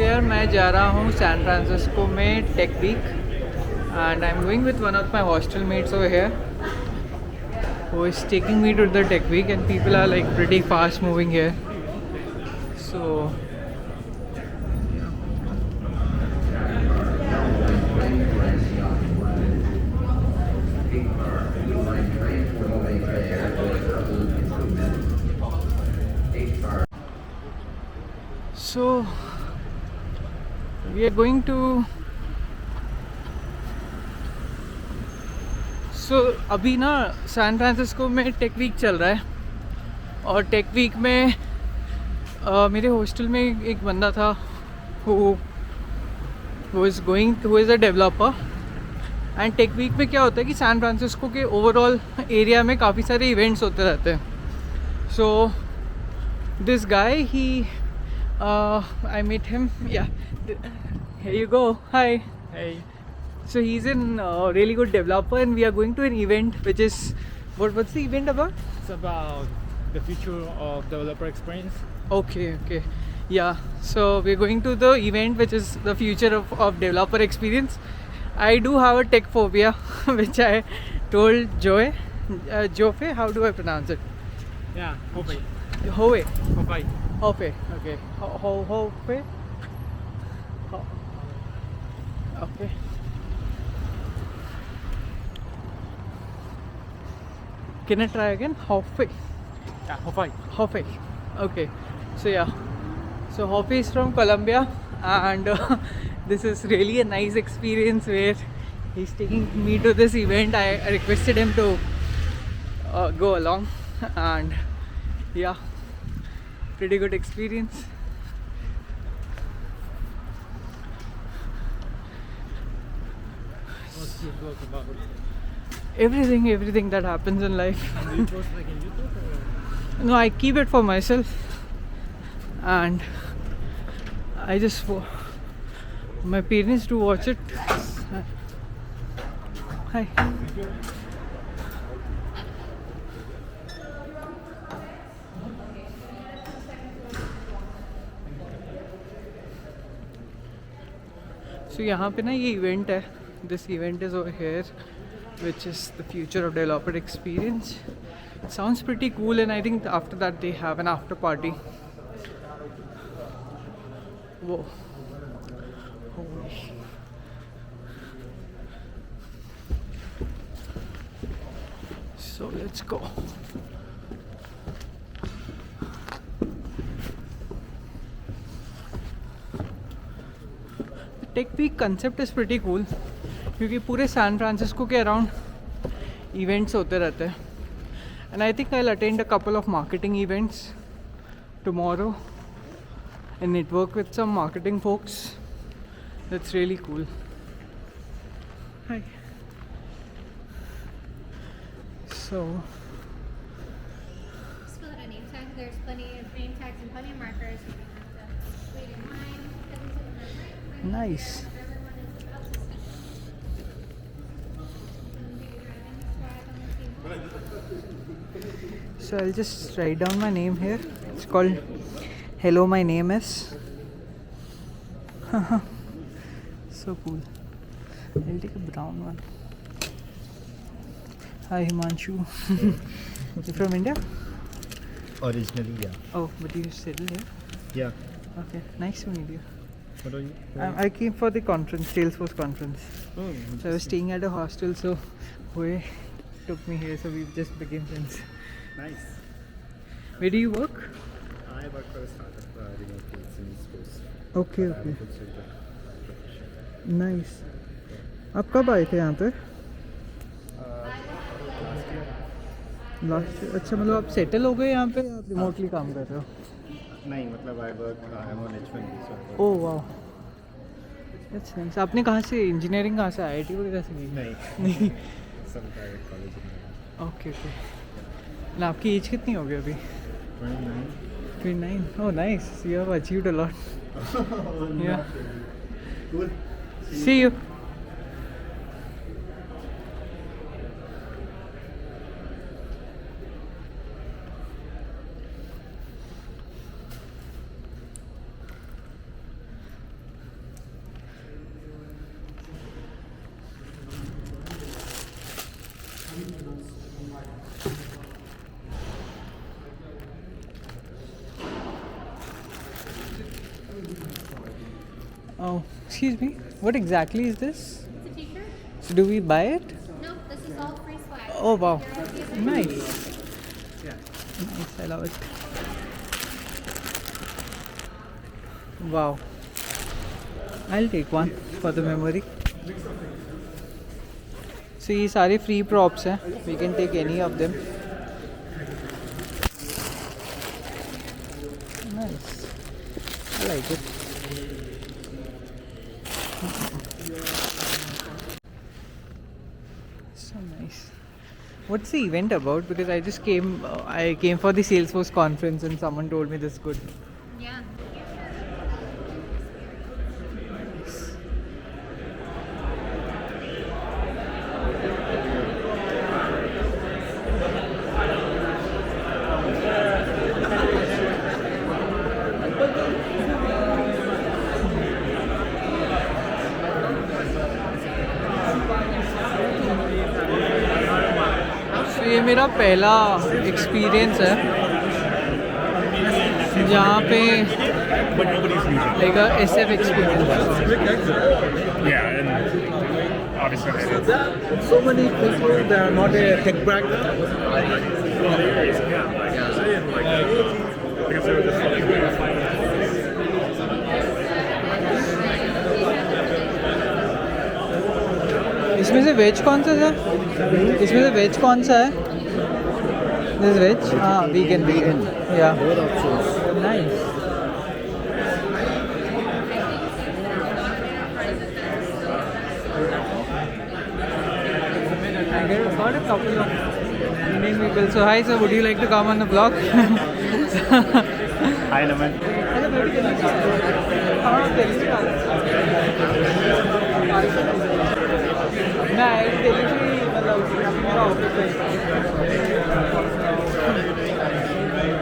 यार मैं जा रहा हूँ सैन फ्रांसिस्को में tech week and I am going with one of my hostel mates over here who is taking me to the tech week, and people are like pretty fast moving here, so we are going to अभी ना San Francisco में tech week चल रहा है, और take week में मेरे hostel में एक बंदा था who is a developer. And tech week में क्या होता है कि सैन फ्रांसिस्को के ओवरऑल एरिया में काफ़ी सारे इवेंट्स होते रहते हैं। So this guy he I met him. Yeah, here you go. Hi. Hey, So he's a really good developer, and we are going to an event which is what's the event about? it's about the future of developer experience. Okay. Yeah. So we're going to the event which is the future of developer experience. I do have a tech phobia, which I told Joe. Jofe, how do I pronounce it? Yeah, Hopei. Howe. Hopei. Hope. Okay. Hope. Okay. Can I try again? Hope. Yeah, Hopei. Hope. Okay. So yeah. So Hope is from Colombia, and this is really a nice experience where he's taking me to this event. I requested him to go along, and yeah, pretty good experience. What's your blog about? Everything that happens in life. Do you post like in YouTube or? No, I keep it for myself, and I just my parents do watch it. Hi. So यहाँ पे ना ये event है. This event is over here, which is the future of developer experience. It sounds pretty cool, and I think after that they have an after party. Whoa. Holy. So let's go. The Tech Week concept is pretty cool, क्योंकि पूरे San Francisco के around events होते रहते हैं. And I think I'll attend a couple of marketing events tomorrow and network with some marketing folks. That's really cool. Hi. So Just fill out a name tag. There's plenty of name tags and plenty of markers. You don't have to wait in line. nice. So I'll just write down my name here. It's called Hello, my name is. So cool. I'll take a brown one. Hi Himanshu. You from India? Originally, yeah. Oh, but you settled here? Yeah. Okay, nice to meet you. What are you? I came for the conference, Salesforce conference. Oh, So I was staying at a hostel, so Hoy took me here, so we just became friends. nice. Where do you work? I work for a startup remotely. It's in East Coast. Okay, okay. Consultant. Nice. आप कब आए थे यहाँ पे? Last year. Last अच्छा मतलब आप settle हो गए यहाँ पे या आप रिमोटली काम कर रहे हो? नहीं मतलब I work I'm on H1B so I work- ओह वाह, दैट्स नाइस। आपने कहाँ से इंजीनियरिंग कहाँ से आईआईटी वगैरह से की? नहीं नहीं। some private college in Noida. Okay okay. ना आपकी एज कितनी होगी अभी? 29. 29। Oh nice, you have achieved a lot. Yeah Cool. See you. Oh, excuse me. What exactly is this? It's a t-shirt? So do we buy it? No, this is all free swag. Oh wow, You're okay with it? nice. Nice, I love it. Wow. I'll take one for the memory. So ये सारे free props हैं. We can take any of them. Nice. I like it. So nice. What's the event about? Because I just came, I came for the Salesforce conference and someone told me this is good. Yeah. So ये मेरा पहला experience है जहाँ पे like SF experience. Yeah, and obviously So many people that are not a tech background. because they were just like इसमें से veg कौन सा था? इसमें से वेज कौन सा है? This veg? हाँ, vegan yeah nice. I got a couple of Indian people. So hi sir, would you like to come on the vlog? Hi, Naman. मैं दिल्ली से मतलब मेरा ऑफिस है।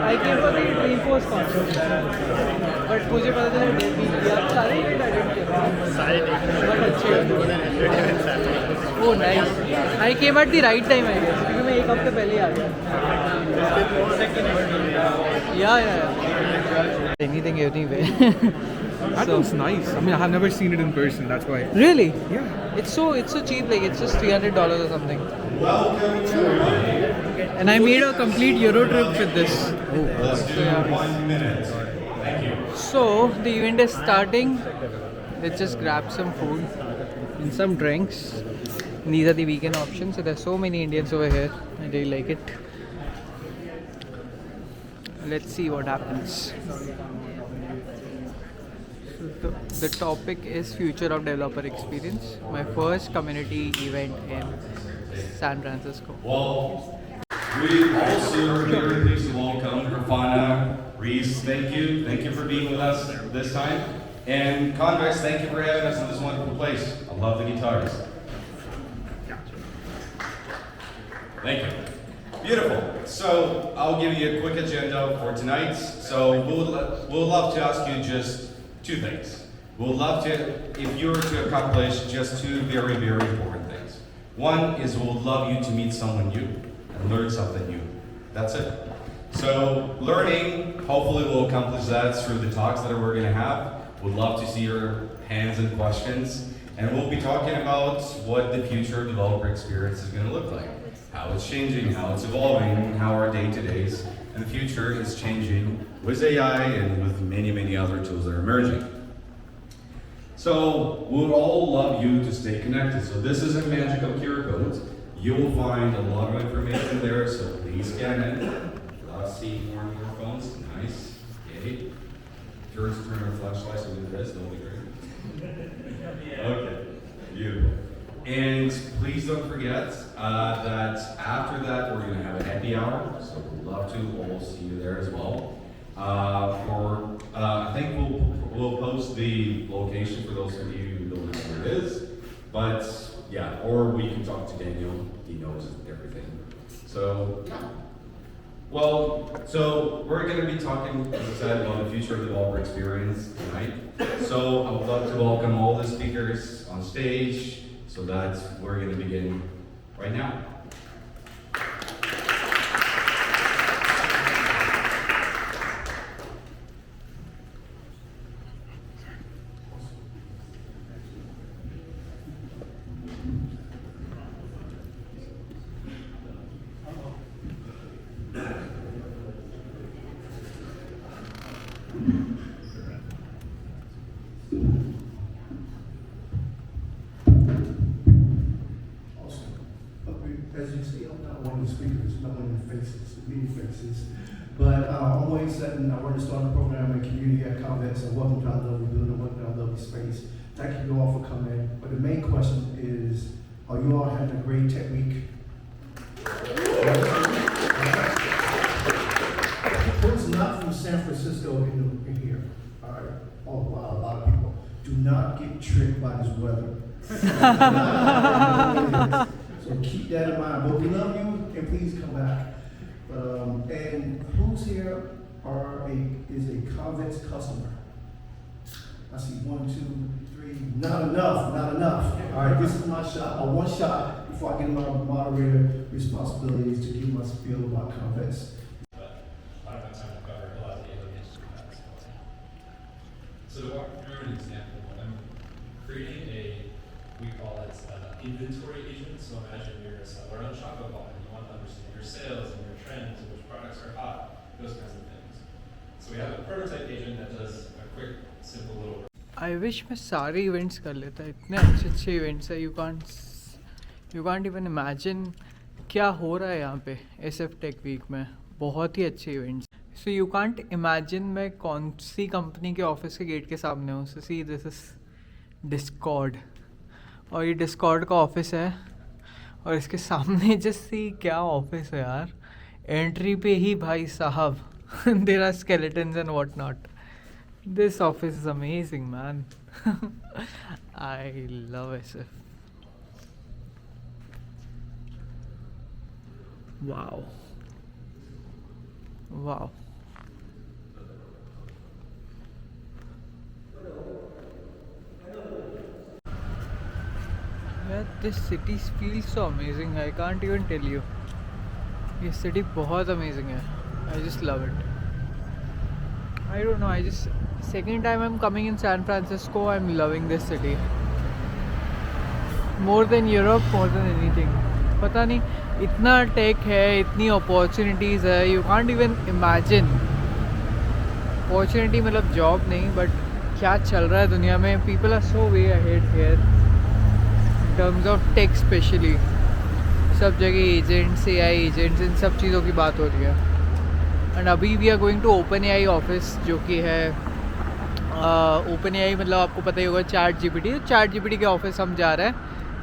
I came for the Dreamforce concert but मुझे पता चला दिल्ली यार सारे इवेंट अटेंड किए बहुत अच्छे। Oh nice. I came at the right time I guess क्योंकि मैं एक हफ्ते पहले ही आ गया। Yeah anything anyway. That looks nice. I mean, I have never seen it in person. That's why. Really? Yeah. It's so cheap. Like it's just $300 or something. And I made a complete Euro trip with this. So, yeah. So the event is starting. Let's just grab some food and some drinks. These are the vegan options. So there's so many Indians over here. I really like it. Let's see what happens. The topic is future of developer experience. My first community event in San Francisco. Well, we also are very pleased to welcome Grafana Reese. Thank you. Thank you for being with us this time. And Convex, thank you for having us in this wonderful place. I love the guitars. Thank you. Beautiful. So I'll give you a quick agenda for tonight. So we'll love to ask you just two things. We'll love to, if you were to accomplish just two very, very important things. One is we'll love you to meet someone new and learn something new. That's it. So learning, hopefully we'll accomplish that through the talks that we're going to have. We'd love to see your hands and questions. And we'll be talking about what the future developer experience is going to look like. How it's changing, how it's evolving, how our day-to-days and the future is changing with AI and with many, many other tools that are emerging. So we would all love you to stay connected. So this is a magical QR code. You will find a lot of information there, so please scan in. Love seeing more and more phones. Nice. Yay. Yours turn on flashlights and do this, that'll be great. Okay. Beautiful. And please don't forget that after that we're going to have a happy hour, so we'd love to all see you there as well. I think we'll post the location for those of you who don't know where it is, but yeah, or we can talk to Daniel. He knows everything. So yeah. Well, so we're going to be talking, as I said, about the future of the developer experience tonight. So I would love to welcome all the speakers on stage. So that's we're going to begin right now. As you see, I'm not one of the speakers, not one of the faces, many faces. But I'm Wayne Sutton. I run the startup program and community at Convex, and welcome to our lovely building, welcome to our lovely space. Thank you all for coming. But the main question is, are you all having a great tech week? Who's not from San Francisco in here? All right. Oh, wow, a lot of people. Do not get tricked by this weather. So keep that in mind. But we love you, and please come back. And who's here is a Convex customer? I see 1, 2, 3. Not enough. All right, this is my shot. One shot before I get my moderator responsibilities to give my spiel about Convex. But I don't have time to cover a lot of the elements of that. So to walk through an example, I'm creating we call it inventory agent. So imagine you're a seller on Shopify and you want to understand your sales and your trends and which products are hot, those kinds of things. So we have a prototype agent that does a quick, simple little. I wish मैं सारे events कर लेता. इतने अच्छे events है. You can't even imagine क्या हो रहा है यहाँ पे SF Tech Week में. बहुत ही अच्छे events. So you can't imagine मैं कौन सी कंपनी के ऑफिस के गेट के सामने हूँ. So see, this is Discord. और ये डिस्कॉर्ड का ऑफिस है और इसके सामने जैसे क्या ऑफिस है यार. एंट्री पे ही भाई साहब there are skeletons and what not. This office is amazing man. I love SF. Wow wow. This city feels so amazing. I can't even tell you. ये city बहुत amazing है. I just love it. I don't know. Second time I'm coming in San Francisco. I'm loving this city. More than Europe, more than anything. पता नहीं इतना tech है, इतनी opportunities है. You can't even imagine. Opportunity मतलब job नहीं, but क्या चल रहा है दुनिया में. People are so way ahead here. Terms of tech specially सब जगह एजेंट्स, AI एजेंट्स, इन सब चीज़ों की बात हो रही है. एंड अभी we are going to OpenAI office, जो कि है OpenAI मतलब आपको पता ही होगा ChatGPT के ऑफिस हम जा रहे हैं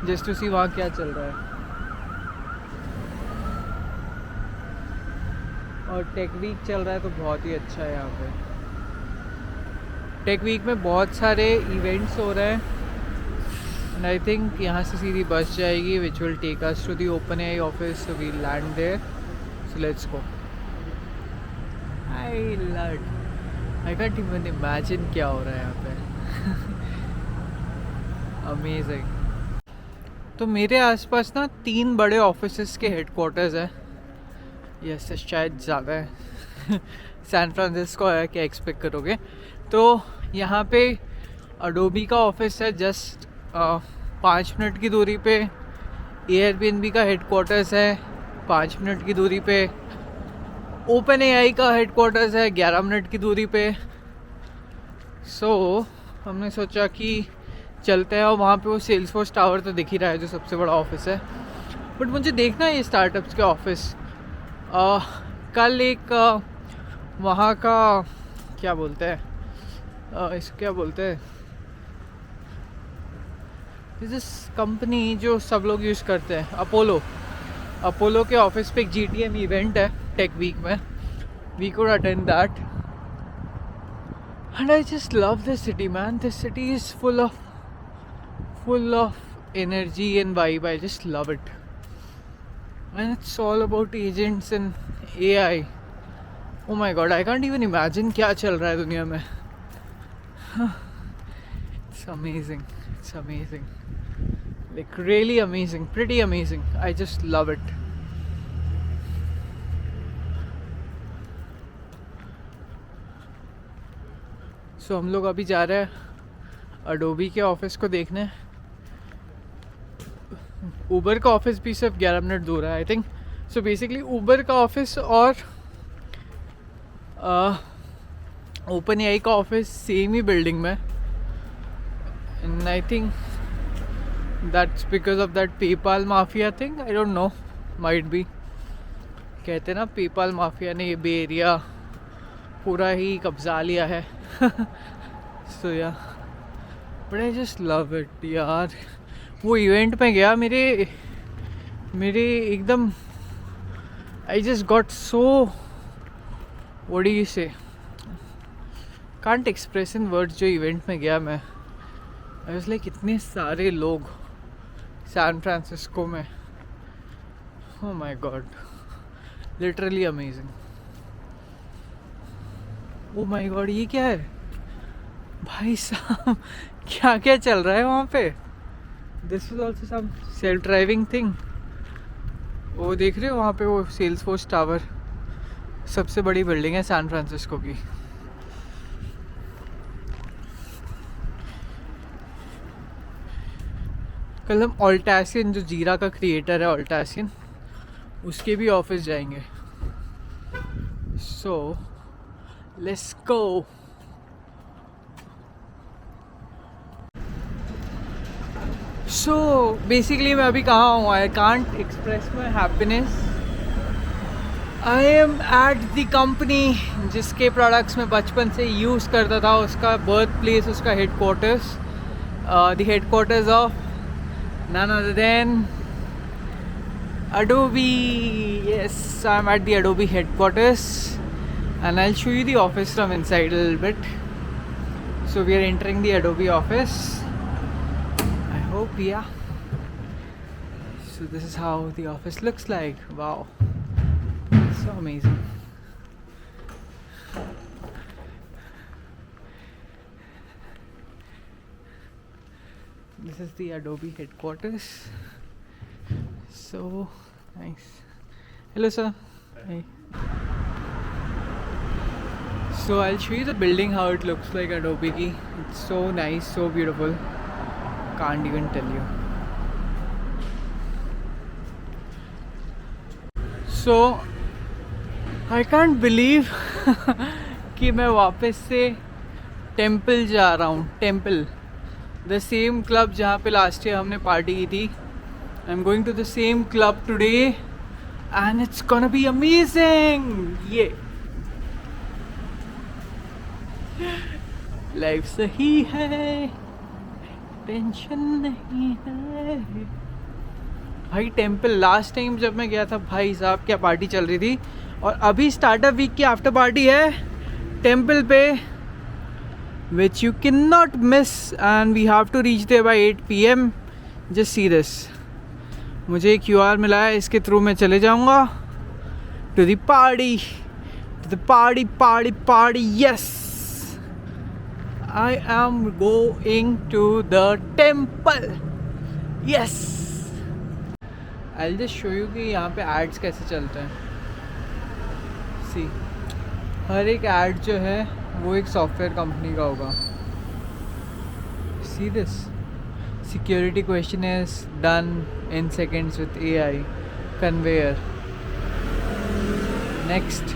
जस्ट टू सी वहाँ क्या चल रहा है. और टेक वीक चल रहा है तो बहुत ही अच्छा है यहाँ पे. टेक वीक में बहुत सारे इवेंट्स हो रहे हैं. And I think यहाँ से सीधी बस जाएगी which will take us to the OpenAI office. So we'll land there. So let's go. I love it. I can't even imagine क्या हो रहा है यहाँ पे. Amazing. तो मेरे आसपास ना 3 बड़े ऑफिसेस के हेडक्वार्टर्स हैं. यस शायद ज़्यादा है. सैन फ्रांसिस्को है, क्या एक्सपेक्ट करोगे. तो यहाँ पे अडोबी का ऑफिस है जस्ट 5 मिनट की दूरी पे. Airbnb का हेडक्वार्टर्स है 5 मिनट की दूरी पे. OpenAI का हेडक्वार्टर्स है 11 मिनट की दूरी पे. सो हमने सोचा कि चलते हैं. और वहाँ पे वो सेल्सफोर्स टावर तो दिख ही रहा है जो सबसे बड़ा ऑफिस है. बट मुझे देखना है ये स्टार्टअप्स के ऑफिस। कल एक वहाँ का क्या बोलते हैं इसको क्या बोलते हैं, दिस कंपनी जो सब लोग यूज़ करते हैं, अपोलो के ऑफिस पे एक GTM इवेंट है टेक वीक में। We could attend that and I just love this city man. This city is full of energy and vibe. I just love it. And it's all about agents and AI. Oh my god, I can't even imagine क्या चल रहा है दुनिया में. It's amazing. It's amazing. Like really amazing. Pretty amazing. I just love it. So हम लोग अभी जा रहे हैं अडोबी के ऑफिस को देखने. ऊबर का ऑफिस भी सिर्फ 11 मिनट दूर है I think. So basically Uber का ऑफिस और ओपन एआई का ऑफिस सेम ही बिल्डिंग में. And I think that's because of that PayPal mafia thing. I don't no, might be. कहते ना पेपाल माफिया ने ये बे एरिया पूरा ही कब्जा लिया है. सो या but I just love it यार. वो इवेंट में गया मेरे एकदम I just got so what do you से, कांट एक्सप्रेस इन वर्ड्स. जो इवेंट में गया मैं, आई वाज लाइक इतने सारे लोग सैन फ्रांसिस्को में. Oh my God, literally amazing. Oh my God, ये क्या है भाई साहब, क्या क्या चल रहा है वहाँ पे. This is also some self driving thing. वो देख रहे हो वहाँ पे वो सेल्सफोर्स टावर, सबसे बड़ी बिल्डिंग है सैन फ्रांसिस्को की. कल हम ऑल्टासियन, जो जीरा का क्रिएटर है ऑल्टासियन, उसके भी ऑफिस जाएंगे. So let's go. So basically मैं अभी कहाँ हूँ, I can't express my happiness. I am at the company जिसके प्रोडक्ट्स मैं बचपन से यूज़ करता था. उसका बर्थ प्लेस, उसका headquarters, the headquarters of none other than Adobe. Yes, I'm at the Adobe headquarters and I'll show you the office from inside a little bit. So we are entering the Adobe office. I hope, yeah. So this is how the office looks like. Wow, so amazing. This is the Adobe headquarters. So nice. Hello sir. Hi. So I'll show you the building, how it looks like Adobe ki. It's so nice, so beautiful. Can't even tell you. So I can't believe कि मैं वापस से temple जा रहा हूँ. Temple, the same club जहाँ पे last year हमने पार्टी की थी. I am going to the same club today and it's gonna be amazing. ये लाइफ सही है, टेंशन नहीं है भाई. टेम्पल लास्ट टाइम जब मैं गया था भाई साहब क्या पार्टी चल रही थी. और अभी स्टार्टअप वीक की आफ्टर पार्टी है टेम्पल पे, which you cannot miss, and we have to reach there by 8 PM. Just see this. मुझे एक QR मिला है, इसके थ्रू मैं चले जाऊँगा to the party, yes, I am going to the temple, yes. I'll just show you कि यहाँ पे ads कैसे चलते हैं. See, हर एक ad जो है वो एक सॉफ्टवेयर कंपनी का होगा. See this. Security question is done in seconds with AI. Conveyor. Next,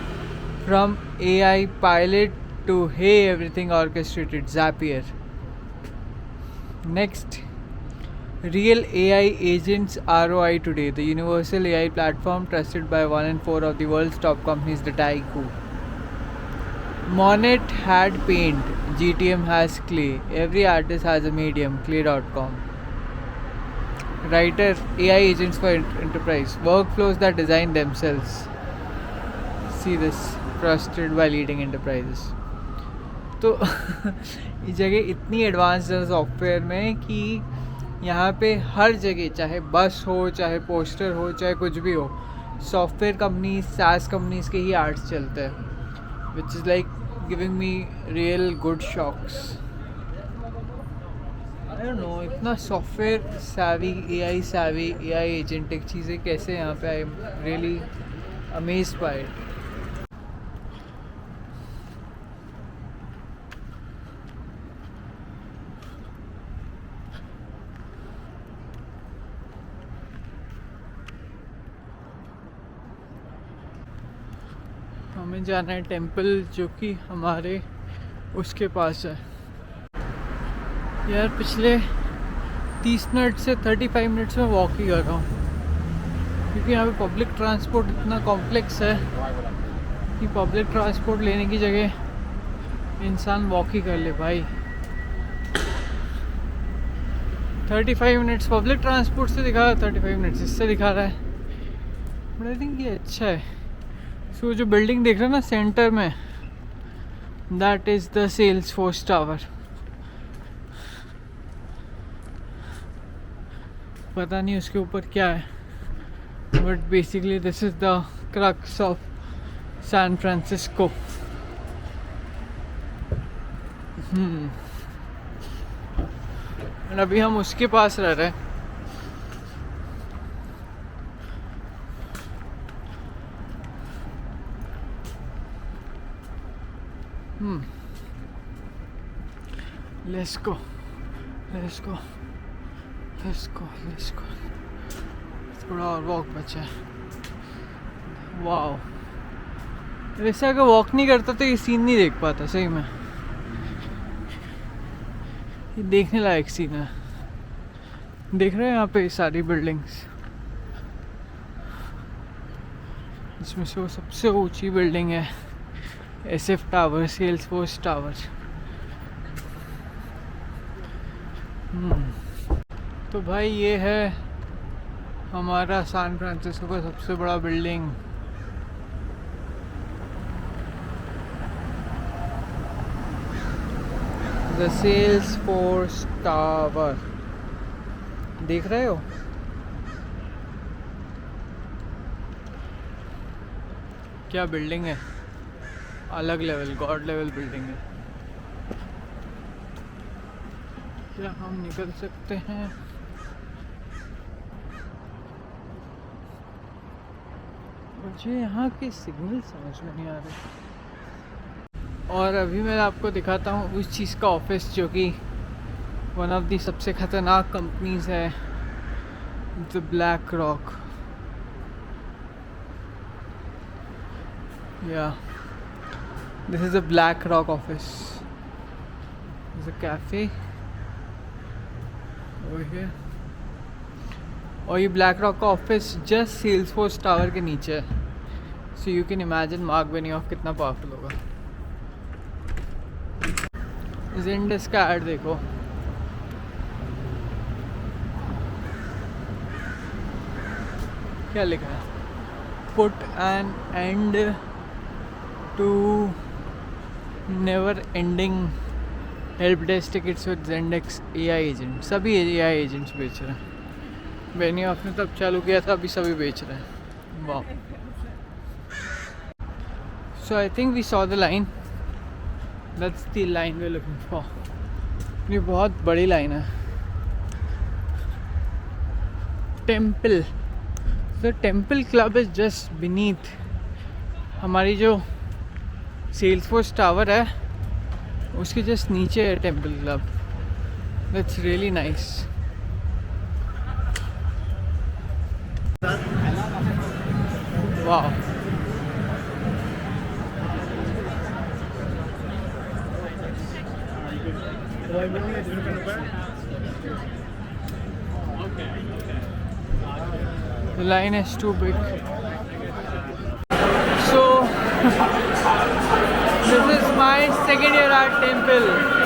from AI pilot to hey everything orchestrated, Zapier. Next, Real AI agents ROI today, the universal AI platform trusted by 1 in 4 of the world's top companies, the Taiku. Monet had paint, GTM has clay. Every artist has a medium, clay.com. Writer, AI agents for enterprise. Workflows that design themselves. See this, trusted by leading enterprises. तो ये जगह इतनी advance है software में कि यहाँ पे हर जगह, चाहे बस हो, चाहे पोस्टर हो, चाहे कुछ भी हो, सॉफ्टवेयर कंपनीज, सास कंपनीज के ही आर्ट्स चलते हैं, which is like giving me real good shocks. I don't know, इतना software savvy, AI savvy, AI agentic चीज़ें कैसे यहाँ पे, I am really amazed by it. हमें जाना है टेंपल, जो कि हमारे उसके पास है. यार पिछले 30 मिनट से 35 मिनट्स में वॉक ही कर रहा हूँ, क्योंकि यहाँ पे पब्लिक ट्रांसपोर्ट इतना कॉम्प्लेक्स है कि पब्लिक ट्रांसपोर्ट लेने की जगह इंसान वॉक ही कर ले भाई. 35 मिनट्स पब्लिक ट्रांसपोर्ट से दिखा रहा है, 35 मिनट्स इससे दिखा रहा है, बट आई थिंक ये अच्छा है. सो जो बिल्डिंग देख रहे हो ना सेंटर में, that is the Salesforce tower. पता नहीं उसके ऊपर क्या है, but basically this is the crux of San Francisco. और अभी हम उसके पास रह रहे हैं. Let's go. थोड़ा और वॉक बचा है. वाओ, वैसे अगर वॉक नहीं करता तो ये सीन नहीं देख पाता सही में. ये देखने लायक सीन है. देख रहे हैं यहाँ पे सारी बिल्डिंग्स, इसमें से वो सबसे ऊंची बिल्डिंग है SF टावर, सेल्सफोर्स टावर. तो भाई ये है हमारा सैन फ्रांसिस्को का सबसे बड़ा बिल्डिंग. द सेल्सफोर्स टावर, देख रहे हो? क्या बिल्डिंग है, अलग लेवल, गॉड लेवल बिल्डिंग है. क्या हम निकल सकते हैं? मुझे यहाँ के सिग्नल समझ में नहीं आ रहे. और अभी मैं आपको दिखाता हूँ उस चीज़ का ऑफिस जो कि वन ऑफ दी सबसे ख़तरनाक कंपनीज है, द ब्लैक रॉक. या this is a Black Rock office. There's a cafe over here. और ये ब्लैक रॉक का ऑफिस जस्ट सेल्सफोर्स टावर के नीचे है. So you can imagine Mark Benioff कितना पावरफुल होगा. ज़ेनडेस्क का ऐड देखो. क्या लिखा है? Put an end to never ending help desk tickets with Zendesk AI agent. सभी AI agents बेच रहे हैं. बेनियोफ ने तब चालू किया था, अभी सभी बेच रहे हैं. वाह. So I think we saw the line. That's the line we're looking for. ये बहुत बड़ी लाइन है. Temple, the temple club is just beneath. हमारी जो सेल्सफोर्स टावर है उसके जस्ट नीचे है temple club. That's really nice. वाह. The line is too big. So this is my second year at Temple.